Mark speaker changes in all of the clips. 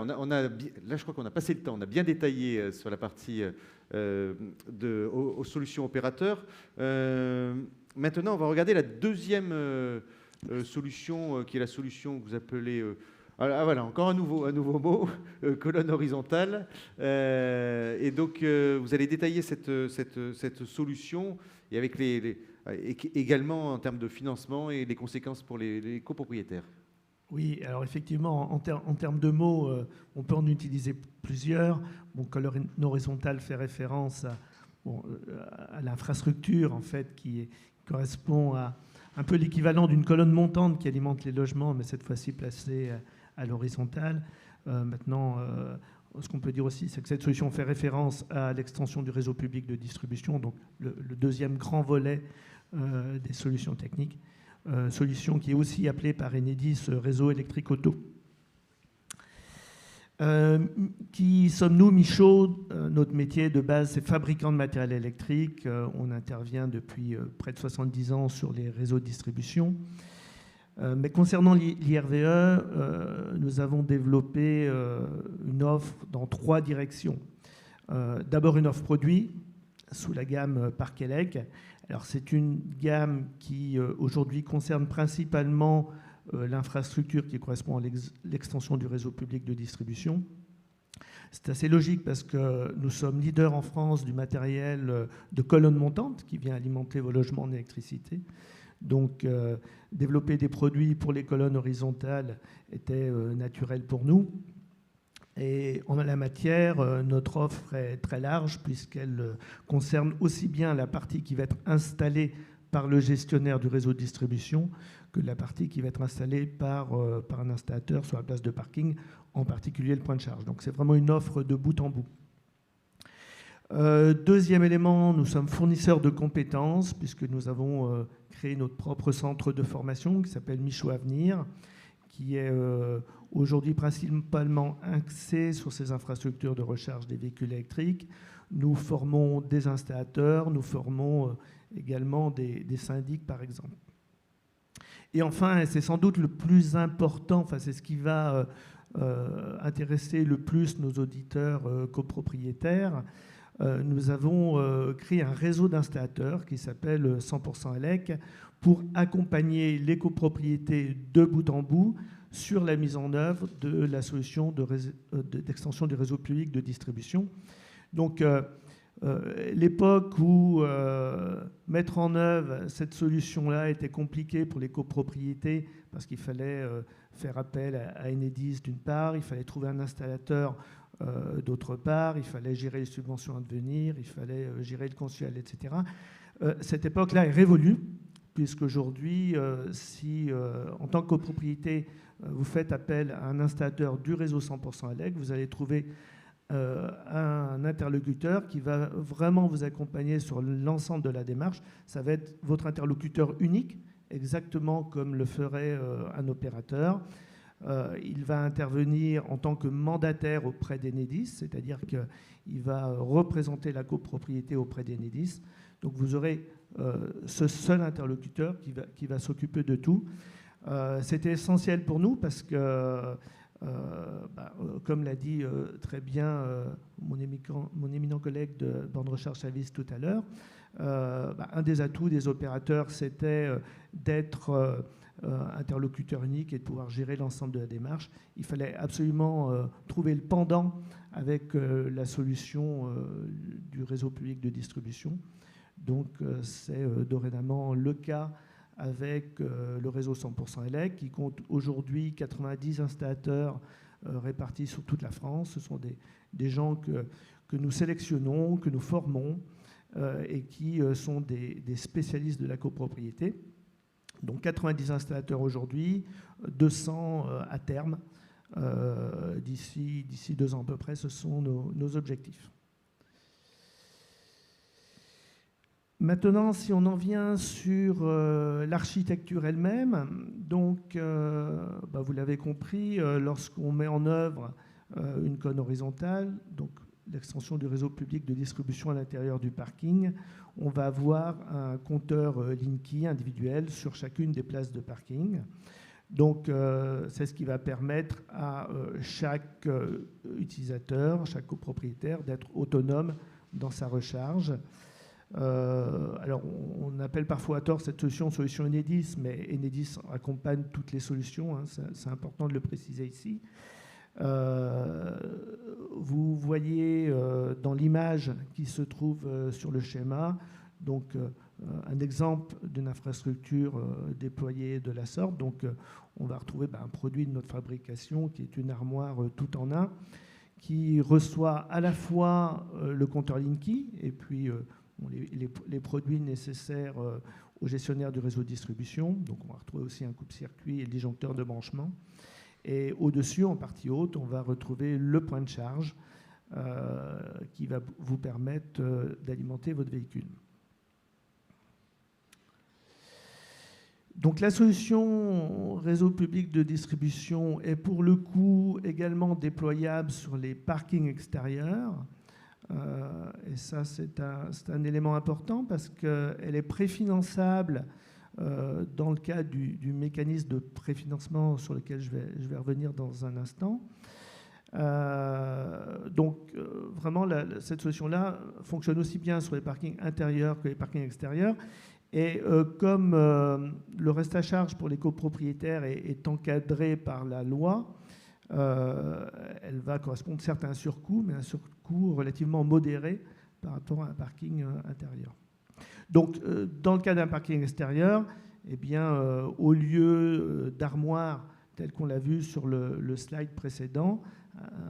Speaker 1: voilà, là, je crois qu'on a passé le temps. On a bien détaillé sur la partie aux solutions opérateurs. Maintenant, on va regarder la deuxième solution, qui est la solution que vous appelez... voilà, encore un nouveau mot, colonne horizontale. Et donc, vous allez détailler cette solution et avec également en termes de financement et les conséquences pour les copropriétaires.
Speaker 2: Oui, alors effectivement, en termes de mots, on peut en utiliser plusieurs. Bon, colonne horizontale fait référence à l'infrastructure, en fait, qui correspond à un peu l'équivalent d'une colonne montante qui alimente les logements, mais cette fois-ci placée à l'horizontale. Maintenant, ce qu'on peut dire aussi, c'est que cette solution fait référence à l'extension du réseau public de distribution, donc le deuxième grand volet des solutions techniques. Solution qui est aussi appelée par Enedis réseau électrique auto. Qui sommes-nous, Michaud? Notre métier de base, c'est fabricant de matériel électrique. On intervient depuis près de 70 ans sur les réseaux de distribution. Mais concernant l'IRVE, nous avons développé une offre dans 3 directions. D'abord une offre produit sous la gamme Parkelec. Alors c'est une gamme qui aujourd'hui concerne principalement l'infrastructure qui correspond à l'extension du réseau public de distribution. C'est assez logique parce que nous sommes leaders en France du matériel de colonne montante qui vient alimenter vos logements en électricité. Donc développer des produits pour les colonnes horizontales était naturel pour nous. Et en la matière, notre offre est très large puisqu'elle concerne aussi bien la partie qui va être installée par le gestionnaire du réseau de distribution que la partie qui va être installée par un installateur sur la place de parking, en particulier le point de charge. Donc c'est vraiment une offre de bout en bout. Deuxième élément, nous sommes fournisseurs de compétences puisque nous avons créé notre propre centre de formation qui s'appelle Michaud Avenir, qui est aujourd'hui principalement axé sur ces infrastructures de recharge des véhicules électriques. Nous formons des installateurs, nous formons également des syndics, par exemple. Et enfin, et c'est sans doute le plus important, enfin, c'est ce qui va intéresser le plus nos auditeurs copropriétaires, nous avons créé un réseau d'installateurs qui s'appelle 100% ELEC pour accompagner les copropriétés de bout en bout sur la mise en œuvre de la solution d'extension du réseau public de distribution. Donc, l'époque où mettre en œuvre cette solution-là était compliquée pour les copropriétés parce qu'il fallait faire appel à Enedis d'une part, il fallait trouver un installateur d'autre part, il fallait gérer les subventions à devenir, il fallait gérer le consuel, etc. Cette époque-là est révolue, puisqu'aujourd'hui, si en tant que copropriété, vous faites appel à un installateur du réseau 100% ELEC, vous allez trouver un interlocuteur qui va vraiment vous accompagner sur l'ensemble de la démarche. Ça va être votre interlocuteur unique, exactement comme le ferait un opérateur. Il va intervenir en tant que mandataire auprès d'Enedis, c'est-à-dire qu'il va représenter la copropriété auprès d'Enedis. Donc vous aurez ce seul interlocuteur qui va s'occuper de tout. C'était essentiel pour nous parce que, comme l'a dit très bien mon éminent collègue de Borne Recharge Service tout à l'heure, un des atouts des opérateurs, c'était d'être interlocuteur unique et de pouvoir gérer l'ensemble de la démarche. Il fallait absolument trouver le pendant avec la solution du réseau public de distribution. Donc c'est dorénavant le cas avec le réseau 100% ELEC qui compte aujourd'hui 90 installateurs répartis sur toute la France. Ce sont des gens que nous sélectionnons, que nous formons et qui sont des spécialistes de la copropriété. Donc 90 installateurs aujourd'hui, 200 à terme. D'ici 2 ans à peu près, ce sont nos objectifs. Maintenant, si on en vient sur l'architecture elle-même, donc vous l'avez compris, lorsqu'on met en œuvre une colonne horizontale, donc l'extension du réseau public de distribution à l'intérieur du parking, on va avoir un compteur Linky individuel sur chacune des places de parking. Donc, c'est ce qui va permettre à chaque utilisateur, chaque copropriétaire d'être autonome dans sa recharge. Alors, on appelle parfois à tort cette solution Enedis, mais Enedis accompagne toutes les solutions, hein, c'est important de le préciser ici. Vous voyez dans l'image qui se trouve sur le schéma, donc un exemple d'une infrastructure déployée de la sorte. Donc, on va retrouver un produit de notre fabrication qui est une armoire tout en un, qui reçoit à la fois le compteur Linky et puis les produits nécessaires au gestionnaire du réseau de distribution. Donc, on va retrouver aussi un coupe-circuit et le disjoncteur de branchement. Et au-dessus, en partie haute, on va retrouver le point de charge qui va vous permettre d'alimenter votre véhicule. Donc la solution réseau public de distribution est pour le coup également déployable sur les parkings extérieurs. Et ça, c'est un élément important parce qu'elle est préfinançable dans le cadre du mécanisme de préfinancement sur lequel je vais revenir dans un instant. Donc vraiment, cette solution-là fonctionne aussi bien sur les parkings intérieurs que les parkings extérieurs. Et comme le reste à charge pour les copropriétaires est encadré par la loi, elle va correspondre certes à un surcoût, mais un surcoût relativement modéré par rapport à un parking intérieur. Donc, dans le cas d'un parking extérieur, eh bien, au lieu d'armoires telles qu'on l'a vu sur le slide précédent,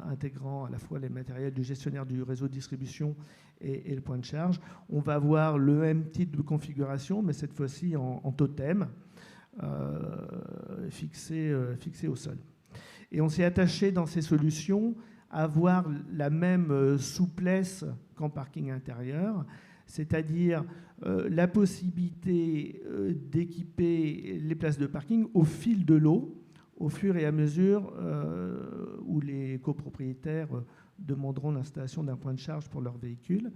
Speaker 2: intégrant à la fois les matériels du gestionnaire du réseau de distribution et le point de charge, on va avoir le même type de configuration, mais cette fois-ci en totem, fixé au sol. Et on s'est attaché dans ces solutions à avoir la même souplesse qu'en parking intérieur, c'est-à-dire la possibilité d'équiper les places de parking au fil de l'eau, au fur et à mesure où les copropriétaires demanderont l'installation d'un point de charge pour leur véhicule.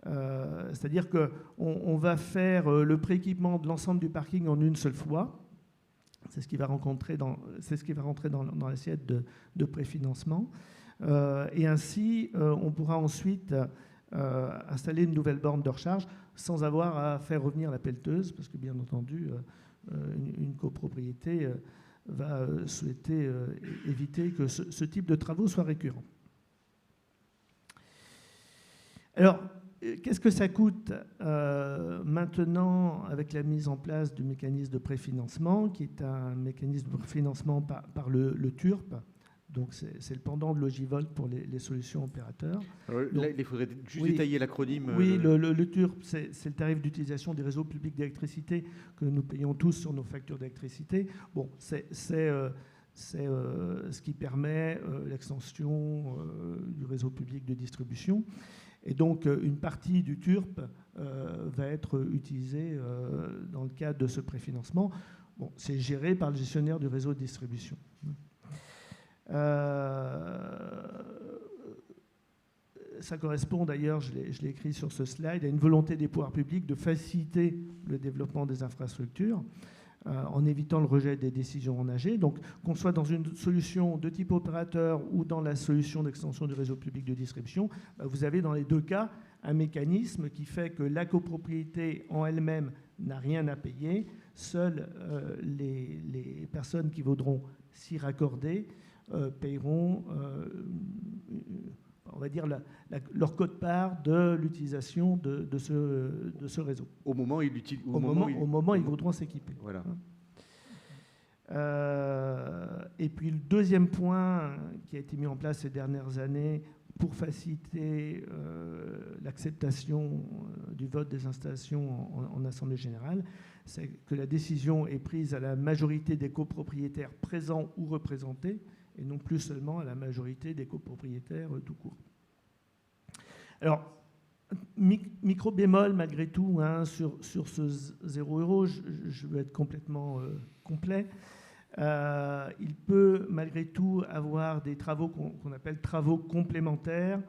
Speaker 2: C'est-à-dire qu'on va faire le prééquipement de l'ensemble du parking en une seule fois. C'est ce qui va rentrer dans l'assiette de préfinancement. Et ainsi, on pourra ensuite installer une nouvelle borne de recharge sans avoir à faire revenir la pelleteuse, parce que bien entendu, une copropriété va souhaiter éviter que ce type de travaux soit récurrent. Alors, qu'est-ce que ça coûte maintenant avec la mise en place du mécanisme de préfinancement, qui est un mécanisme de préfinancement par le TURP? Donc, c'est le pendant de Logivolt pour les solutions opérateurs.
Speaker 1: Alors, là, il faudrait juste détailler l'acronyme.
Speaker 2: Oui, le TURP, c'est le tarif d'utilisation des réseaux publics d'électricité que nous payons tous sur nos factures d'électricité. Bon, c'est ce qui permet l'extension du réseau public de distribution. Et donc, une partie du TURP va être utilisée dans le cadre de ce préfinancement. Bon, c'est géré par le gestionnaire du réseau de distribution. Ça correspond d'ailleurs, je l'ai écrit sur ce slide, à une volonté des pouvoirs publics de faciliter le développement des infrastructures en évitant le rejet des décisions en AG. Donc, qu'on soit dans une solution de type opérateur ou dans la solution d'extension du réseau public de distribution, vous avez dans les deux cas un mécanisme qui fait que la copropriété en elle-même n'a rien à payer. Seules les personnes qui voudront s'y raccorder paieront, on va dire, leur quote-part de l'utilisation de ce réseau.
Speaker 1: Au moment où
Speaker 2: ils voudront s'équiper.
Speaker 1: Voilà.
Speaker 2: Et puis le deuxième point qui a été mis en place ces dernières années pour faciliter l'acceptation du vote des installations en Assemblée générale, c'est que la décision est prise à la majorité des copropriétaires présents ou représentés, et non plus seulement à la majorité des copropriétaires tout court. Alors, micro bémol malgré tout, hein, sur ce 0 €, je veux être complètement complet. Il peut malgré tout avoir des travaux qu'on appelle travaux complémentaires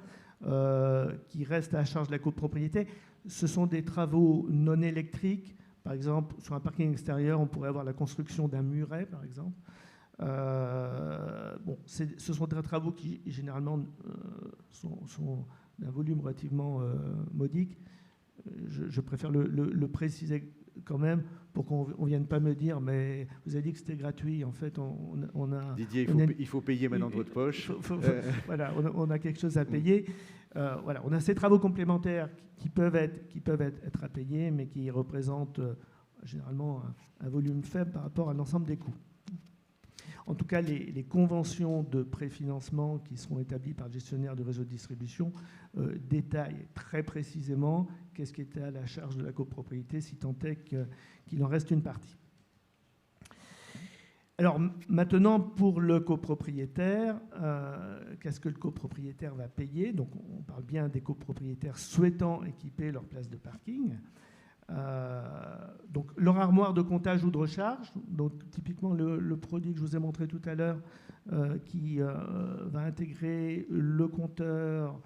Speaker 2: qui restent à la charge de la copropriété. Ce sont des travaux non électriques. Par exemple, sur un parking extérieur, on pourrait avoir la construction d'un muret, par exemple. Bon, ce sont des travaux qui, généralement, sont d'un volume relativement modique. Je préfère le préciser quand même pour qu'on ne vienne pas me dire mais vous avez dit que c'était gratuit. En fait, on a...
Speaker 1: Didier, il faut payer maintenant de votre poche.
Speaker 2: Voilà, on a quelque chose à payer. Voilà, on a ces travaux complémentaires qui peuvent être à payer, mais qui représentent généralement un volume faible par rapport à l'ensemble des coûts. En tout cas, les conventions de préfinancement qui seront établies par le gestionnaire du réseau de distribution détaillent très précisément qu'est-ce qui était à la charge de la copropriété, si tant est qu'il en reste une partie. Alors maintenant, pour le copropriétaire, qu'est-ce que le copropriétaire va payer? Donc on parle bien des copropriétaires souhaitant équiper leur place de parking. Donc leur armoire de comptage ou de recharge, donc typiquement le produit que je vous ai montré tout à l'heure, qui va intégrer le compteur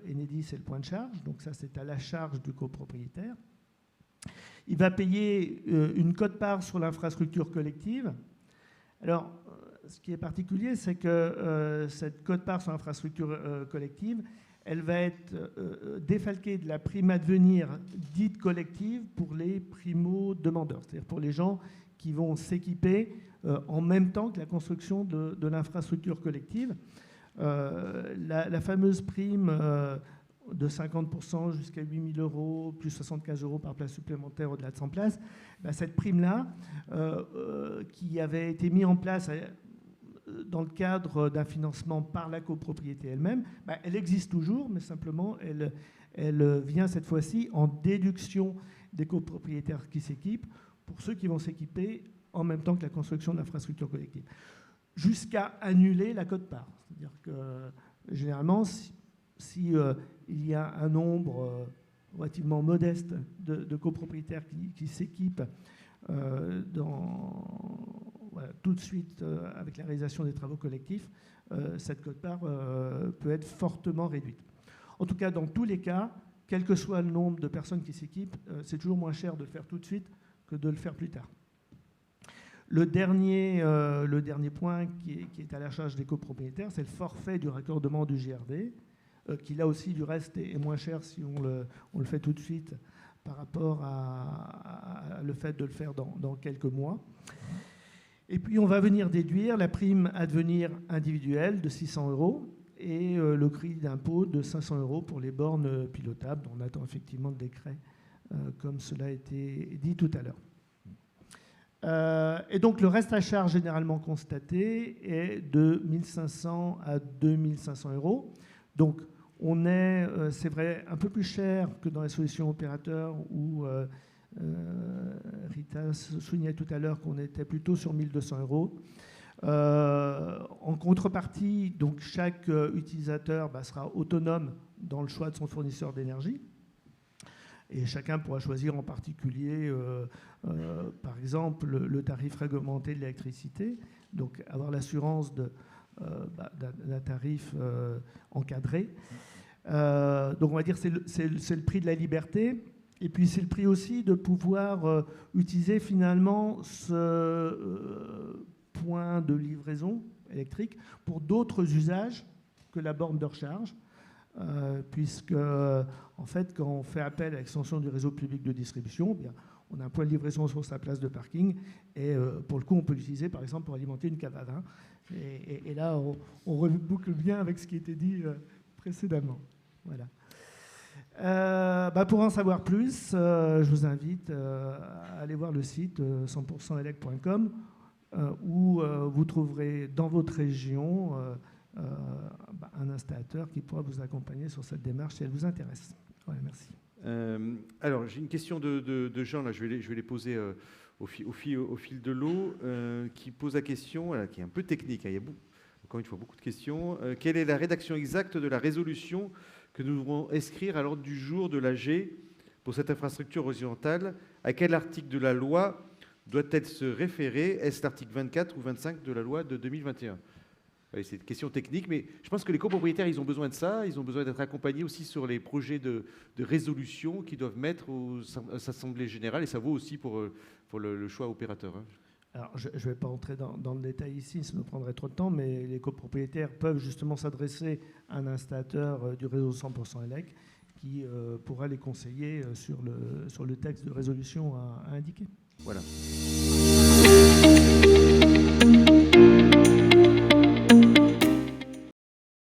Speaker 2: Enedis et le point de charge, donc ça c'est à la charge du copropriétaire. Il va payer une quote-part sur l'infrastructure collective. Alors ce qui est particulier, c'est que cette quote-part sur l'infrastructure collective, elle va être défalquée de la prime à devenir dite collective pour les primo-demandeurs, c'est-à-dire pour les gens qui vont s'équiper en même temps que la construction de l'infrastructure collective. La fameuse prime de 50% jusqu'à 8 000 €, plus 75 € par place supplémentaire au-delà de 100 places, cette prime-là, qui avait été mise en place dans le cadre d'un financement par la copropriété elle-même, elle existe toujours, mais simplement elle vient cette fois-ci en déduction des copropriétaires qui s'équipent pour ceux qui vont s'équiper en même temps que la construction de l'infrastructure collective, jusqu'à annuler la quote-part. C'est-à-dire que généralement, si il y a un nombre relativement modeste de copropriétaires qui s'équipent tout de suite avec la réalisation des travaux collectifs, cette quote-part peut être fortement réduite. En tout cas, dans tous les cas, quel que soit le nombre de personnes qui s'équipent, c'est toujours moins cher de le faire tout de suite que de le faire plus tard. Le dernier point qui est à la charge des copropriétaires, c'est le forfait du raccordement du GRV, qui là aussi, du reste, est moins cher si on le fait tout de suite par rapport à le fait de le faire dans quelques mois. Et puis, on va venir déduire la prime à devenir individuelle de 600 € et le crédit d'impôt de 500 € pour les bornes pilotables. On attend effectivement le décret, comme cela a été dit tout à l'heure. Et donc, le reste à charge généralement constaté est de 1 500 à 2 500 €. Donc, on est, c'est vrai, un peu plus cher que dans les solutions opérateurs où Rita soulignait tout à l'heure qu'on était plutôt sur 1 200 €. En contrepartie, donc chaque utilisateur sera autonome dans le choix de son fournisseur d'énergie. Et chacun pourra choisir en particulier, par exemple, le tarif réglementé de l'électricité, donc avoir l'assurance d'un tarif encadré. Donc on va dire que c'est le prix de la liberté. Et puis c'est le prix aussi de pouvoir utiliser finalement ce point de livraison électrique pour d'autres usages que la borne de recharge, puisque en fait quand on fait appel à l'extension du réseau public de distribution, bien, on a un point de livraison sur sa place de parking et pour le coup on peut l'utiliser par exemple pour alimenter une cave à vin. Et là on reboucle bien avec ce qui était dit précédemment. Voilà. Pour en savoir plus, je vous invite à aller voir le site 100%elec.com où vous trouverez dans votre région un installateur qui pourra vous accompagner sur cette démarche si elle vous intéresse. Ouais, merci.
Speaker 1: Alors, j'ai une question de Jean, là, je vais les poser au fil de l'eau, qui pose la question, qui est un peu technique, hein, il y a encore une fois beaucoup de questions. Quelle est la rédaction exacte de la résolution que nous devrons inscrire à l'ordre du jour de l'AG pour cette infrastructure horizontale? À quel article de la loi doit-elle se référer? Est-ce l'article 24 ou 25 de la loi de 2021? c'est une question technique, mais je pense que les copropriétaires, ils ont besoin de ça, ils ont besoin d'être accompagnés aussi sur les projets de résolution qu'ils doivent mettre aux assemblées générales, et ça vaut aussi pour le choix opérateur. Hein.
Speaker 2: Alors, je ne vais pas entrer dans le détail ici, ça nous prendrait trop de temps, mais les copropriétaires peuvent justement s'adresser à un installateur du réseau 100% ELEC qui pourra les conseiller sur le texte de résolution à indiquer.
Speaker 1: Voilà.